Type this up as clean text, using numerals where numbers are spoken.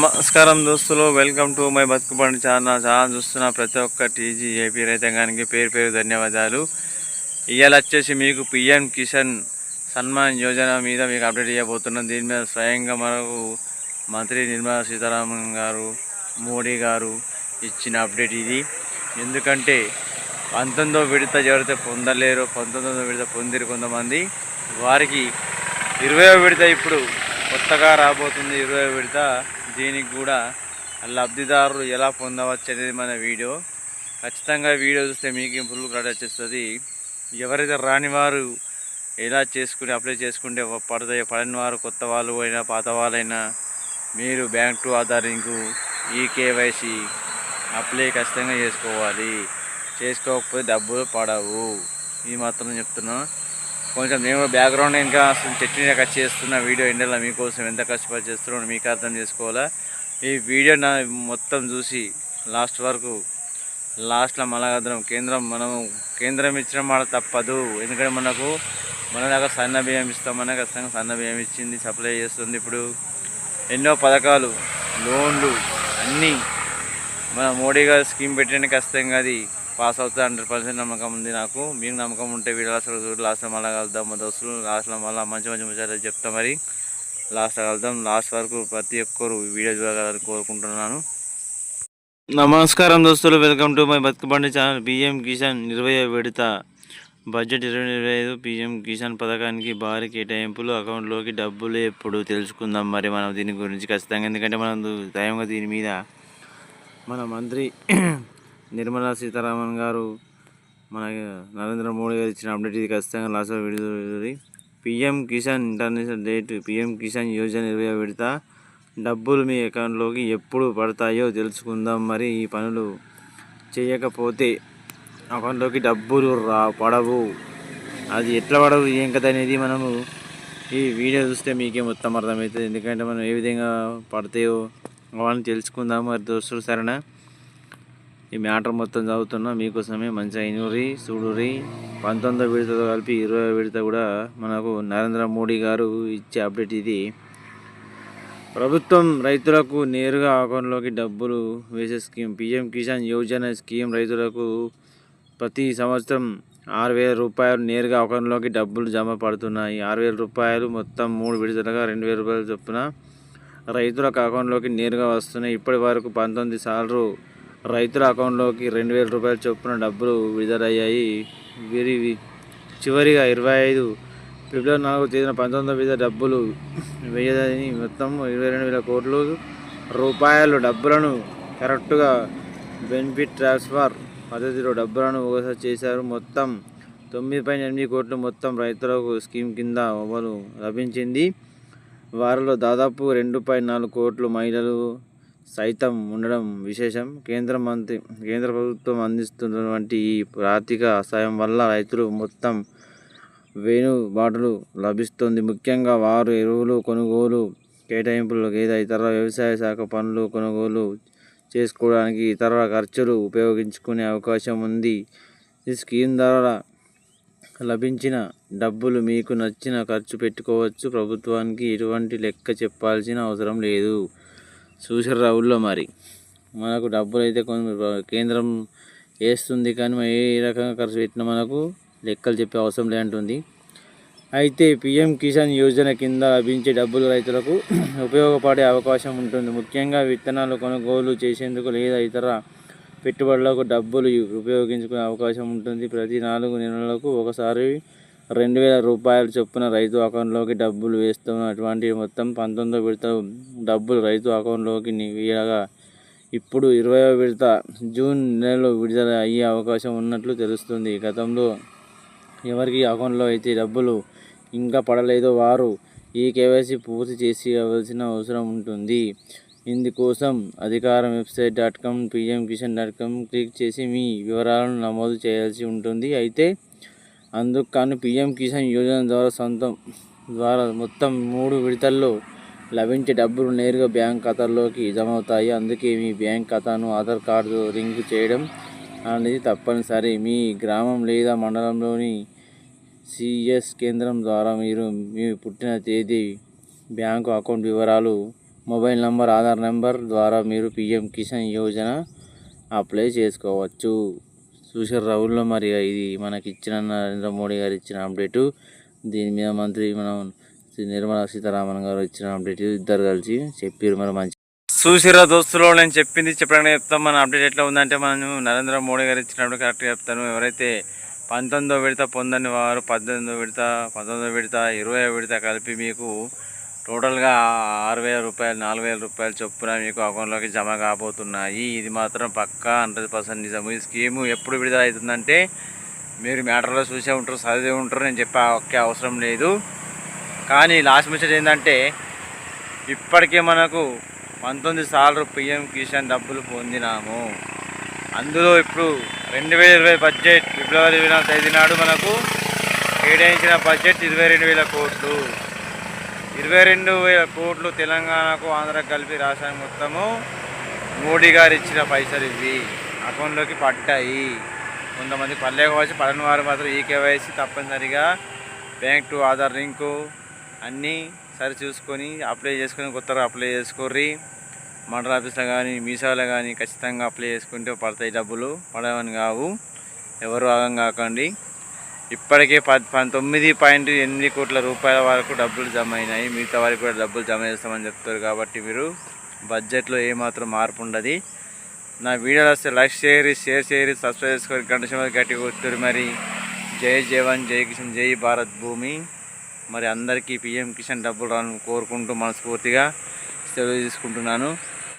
నమస్కారం దోస్తులు, welcome to my Bathukubandi channel చూస్తున్న ప్రతి ఒక్క టీజీ ఏపీ రైతాంగానికి పేరు పేరు ధన్యవాదాలు. ఇవాళ వచ్చేసి మీకు పిఎం కిసాన్ సన్మాన్ యోజన మీద మీకు అప్డేట్ చేయబోతున్నాం. దీని మీద స్వయంగా మనకు మంత్రి నిర్మలా సీతారామన్ గారు, మోడీ గారు ఇచ్చిన అప్డేట్ ఇది. ఎందుకంటే 19వ విడత ఎవరైతే పొందలేరో 19వ విడత పొందిరు కొంతమంది, వారికి 20వ విడత ఇప్పుడు కొత్తగా రాబోతుంది. 20వ విడత, దీనికి కూడా లబ్ధిదారులు ఎలా పొందవచ్చు అనేది మన వీడియో. ఖచ్చితంగా వీడియో చూస్తే మీకు ఫుల్ క్లారిటీ వచ్చేస్తుంది. ఎవరైతే రాని వారు ఎలా అప్లై చేసుకుంటే పడతాయో, పడని వారు కొత్త వాళ్ళు అయినా పాత వాళ్ళైనా మీరు bank to Aadhaar link eKYC apply ఖచ్చితంగా చేసుకోవాలి. చేసుకోకపోతే డబ్బులు పడవు. ఈ మాత్రం చెప్తున్నా. కొంచెం నేను బ్యాక్గ్రౌండ్ ఇంకా చట్నీ కట్ చేస్తున్న వీడియో ఎండలో మీకోసం ఎంత కష్టపడి చేస్తున్నాను మీకు అర్థం చేసుకోవాలా. ఈ వీడియో నా మొత్తం చూసి లాస్ట్ వరకు, లాస్ట్లో మలగద్రం కేంద్రం ఇచ్చిన మాట తప్పదు. ఎందుకంటే మన దాకా సన్న బియ్యం ఇస్తాం, మనకు ఖచ్చితంగా సన్న బియ్యం ఇచ్చింది, సప్లై చేస్తుంది. ఇప్పుడు ఎన్నో పథకాలు, లోన్లు అన్నీ మన మోడీ గారు స్కీమ్ పెట్టడానికి ఖచ్చితంగా అది పాస్ అవుతుంది. 100% నమ్మకం ఉంది నాకు. మీకు నమ్మకం ఉంటే వీడియో లాస్ట్లో మళ్ళీ కలుద్దాం మా దోస్తులు. లాస్ట్లో మళ్ళీ మంచి ముచ్చట్లు చెప్తాం. మరి లాస్ట్లో కలుద్దాం. లాస్ట్ వరకు ప్రతి ఒక్కరు వీడియో చూడాలని కోరుకుంటున్నాను. నమస్కారం దోస్తులు, welcome to my Bathukubandi channel. PM Kisan 20వ విడత బడ్జెట్ 2025 పిఎం కిసాన్ పథకానికి భారీ కేటాయింపులు, అకౌంట్లోకి డబ్బులు ఎప్పుడు తెలుసుకుందాం మరి మనం దీని గురించి ఖచ్చితంగా. ఎందుకంటే మనం టైంగా దీని మీద మన మంత్రి నిర్మలా సీతారామన్ గారు, మన నరేంద్ర మోడీ గారు ఇచ్చిన అప్డేట్ ఇది. ఖచ్చితంగా లాస్ట్ విడుదల. PM Kisan international date. PM Kisan Yojana 20వ విడత డబ్బులు మీ అకౌంట్లోకి ఎప్పుడు పడతాయో తెలుసుకుందాం. మరి ఈ పనులు చేయకపోతే అకౌంట్లోకి డబ్బులు పడవు. అది ఎట్లా పడవు, ఏం కథ అనేది మనము ఈ వీడియో చూస్తే మీకే మొత్తం అర్థమవుతుంది. ఎందుకంటే మనం ఏ విధంగా పడతాయో అవన్నీ తెలుసుకుందాము. మరి దోస్తులు సరేనా, ఈ మ్యాటర్ మొత్తం చదువుతున్నా మీకోసమే. మంచిగా ఇనురి చూడురి. 19వ విడతతో కలిపి 20వ విడత కూడా మనకు నరేంద్ర మోడీ గారు ఇచ్చే అప్డేట్ ఇది. ప్రభుత్వం రైతులకు నేరుగా అకౌంట్లోకి డబ్బులు వేసే scheme PM Kisan Yojana scheme. రైతులకు ప్రతి సంవత్సరం 6,000 రూపాయలు నేరుగా అకౌంట్లోకి డబ్బులు జమ పడుతున్నాయి. 6,000 రూపాయలు మొత్తం 3 విడతలుగా 2,000 రూపాయలు చొప్పున రైతులకు అకౌంట్లోకి నేరుగా వస్తున్నాయి. ఇప్పటి వరకు 19 సార్లు రైతుల అకౌంట్లోకి 2,000 రూపాయల చొప్పున డబ్బులు విడుదలయ్యాయి. చివరిగా 25 ఫిబ్రవరి 4వ తేదీన 19వ విడత డబ్బులు వేయదని మొత్తం 22,000 కోట్ల రూపాయలు డబ్బులను కరెక్ట్గా బెనిఫిట్ ట్రాన్స్ఫర్ పద్ధతిలో డబ్బులను ఒకసారి చేశారు. మొత్తం 9.8 కోట్లు మొత్తం రైతులకు స్కీమ్ కింద అమలు లభించింది. వారిలో దాదాపు 2.4 కోట్లు మహిళలు సైతం ఉండడం విశేషం. కేంద్ర ప్రభుత్వం అందిస్తున్నటువంటి ఈ ఆర్థిక సాయం వల్ల రైతులు మొత్తం వెనుబాటులు లభిస్తుంది. ముఖ్యంగా వారు ఎరువులు కొనుగోలు, కేటాయింపులు లేదా ఇతర వ్యవసాయ శాఖ పనులు కొనుగోలు చేసుకోవడానికి ఇతర ఖర్చులు ఉపయోగించుకునే అవకాశం ఉంది. ఈ స్కీమ్ ద్వారా లభించిన డబ్బులు మీకు నచ్చిన ఖర్చు పెట్టుకోవచ్చు. ప్రభుత్వానికి ఎటువంటి లెక్క చెప్పాల్సిన అవసరం లేదు. చూసారా ఊళ్ళో మరి మనకు డబ్బులు అయితే కేంద్రం వేస్తుంది, కానీ ఏ రకంగా ఖర్చు పెట్టినా మనకు లెక్కలు చెప్పే అవసరం లేదంటుంది. అయితే పిఎం కిసాన్ యోజన కింద లభించే డబ్బులు రైతులకు ఉపయోగపడే అవకాశం ఉంటుంది. ముఖ్యంగా విత్తనాలు కొనుగోలు చేసేందుకు లేదా ఇతర పెట్టుబడులకు డబ్బులు ఉపయోగించుకునే అవకాశం ఉంటుంది. ప్రతి 4 నెలలకు ఒకసారి 2,000 రూపాయల చొప్పున రైతు అకౌంట్లోకి డబ్బులు వేస్తున్నటువంటి మొత్తం 19వ విడత డబ్బులు రైతు అకౌంట్లోకి వేయగా ఇప్పుడు 20వ విడత జూన్ నెలలో విడుదల అయ్యే అవకాశం ఉన్నట్లు తెలుస్తుంది. గతంలో ఎవరికి అకౌంట్లో అయితే డబ్బులు ఇంకా పడలేదో వారు ఈ కేవైసీ పూర్తి చేసేవలసిన అవసరం ఉంటుంది. ఇందుకోసం అధికారం వెబ్సైట్ .com pmkisan.com క్లిక్ చేసి మీ వివరాలను నమోదు చేయాల్సి ఉంటుంది. అయితే అందుకు కానీ పిఎం కిసాన్ యోజన ద్వారా మొత్తం 3 విడతల్లో లభించే డబ్బులు నేరుగా బ్యాంక్ ఖాతాల్లోకి జమ అవుతాయి. అందుకే మీ బ్యాంక్ ఖాతాను ఆధార్ కార్డు లింక్ చేయడం అనేది తప్పనిసరి. మీ గ్రామం లేదా మండలంలోని సిఎస్ కేంద్రం ద్వారా మీరు మీ పుట్టిన తేదీ, బ్యాంకు అకౌంట్ వివరాలు మొబైల్ నంబర్, ఆధార్ నెంబర్ ద్వారా మీరు పిఎం కిసాన్ యోజన అప్లై చేసుకోవచ్చు. చూసారు రావుల్లో మరి ఇది మనకి ఇచ్చిన నరేంద్ర మోడీ గారు ఇచ్చిన అప్డేటు. దీని మీద మంత్రి మనం నిర్మలా సీతారామన్ గారు ఇచ్చిన అప్డేట్ ఇద్దరు కలిసి చెప్పారు. మరి మంచి చూసిరా దోస్తులో నేను చెప్పింది చెప్పడానికి చెప్తాం. మన అప్డేట్ ఎట్లా ఉందంటే మనం నరేంద్ర మోడీ గారు ఇచ్చినప్పుడు కరెక్ట్గా చెప్తాను. ఎవరైతే 19వ విడత పొందని వారు 18వ విడత, 19వ విడత, 20వ విడత కలిపి మీకు టోటల్గా 6,000 రూపాయలు, 4,000 రూపాయలు చొప్పున మీకు అకౌంట్లోకి జమ కాబోతున్నాయి. ఇది మాత్రం పక్కా 100% నిజం. ఈ స్కీము ఎప్పుడు విడుదల అవుతుందంటే మీరు మ్యాటర్లో చూసే ఉంటారు, చదివే ఉంటారు. నేను చెప్పే ఒకే అవసరం లేదు. కానీ లాస్ట్ మెసేజ్ ఏంటంటే ఇప్పటికే మనకు 19 సార్లు పిఎం కిసాన్ డబ్బులు పొందినాము. అందులో ఇప్పుడు 2020 బడ్జెట్ ఫిబ్రవరి 24వ తేదీ నాడు మనకు కేటాయించిన బడ్జెట్ 22,000 కోట్లు. 22,000 కోట్లు తెలంగాణకు, ఆంధ్రాకు కలిపి రాష్ట్రానికి మొత్తము మోడీ గారు ఇచ్చిన పైసలు ఇవి అకౌంట్లోకి పడ్డాయి. కొంతమంది పడలేకపోవచ్చు, పడని వారు మాత్రం ఈ కేవైసీ తప్పనిసరిగా బ్యాంక్ టు ఆధార్ లింకు అన్నీ సరి చూసుకొని అప్లై చేసుకొని కొత్తగా అప్లై చేసుకోర్రి. మండల ఆఫీస్లో కానీ మీసాలో కానీ ఖచ్చితంగా అప్లై చేసుకుంటే పడతాయి డబ్బులు. పడవని కావు, ఎవరు ఆగం కాకండి. ఇప్పటికే 19.8 కోట్ల రూపాయల వరకు డబ్బులు జమ అయినాయి. మిగతా వారికి కూడా డబ్బులు జమ చేస్తామని చెప్తారు. కాబట్టి మీరు బడ్జెట్లో ఏమాత్రం మార్పు ఉండదు. నా వీడియోలు వస్తే లైక్ షేర్ చేయరు, సబ్స్క్రైబ్ చేసుకొని గంట సమయం గట్టిగా కొడుతారు. మరి జై జవాన్, జై కిషన్, జై భారత్ భూమి. మరి అందరికీ పిఎం కిసాన్ డబ్బులు రాను కోరుకుంటూ మనస్ఫూర్తిగా సెలవు తీసుకుంటున్నాను.